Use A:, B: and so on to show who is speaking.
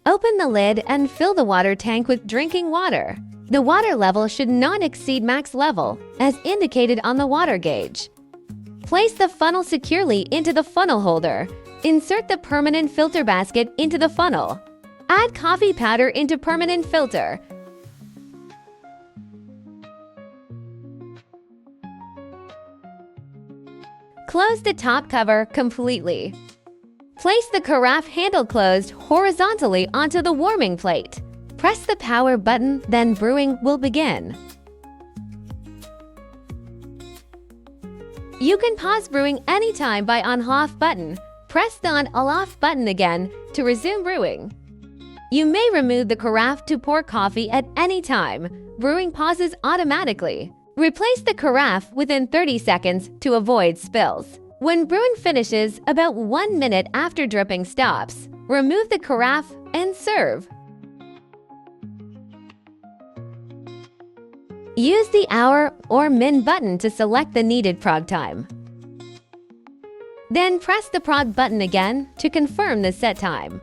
A: Open the lid and fill the water tank with drinking water. The water level should not exceed max level, as indicated on the water gauge. Place the funnel securely into the funnel holder. Insert the permanent filter basket into the funnel. Add coffee powder into permanent filter. Close the top cover completely. Place the carafe handle closed horizontally onto the warming plate. Press the power button, then brewing will begin. You can pause brewing anytime by on-off button. Press the on-off button again to resume brewing. You may remove the carafe to pour coffee at any time. Brewing pauses automatically. Replace the carafe within 30 seconds to avoid spills. When brewing finishes about 1 minute after dripping stops, remove the carafe and serve. Use the hour or min button to select the needed prog time. Then press the prog button again to confirm the set time.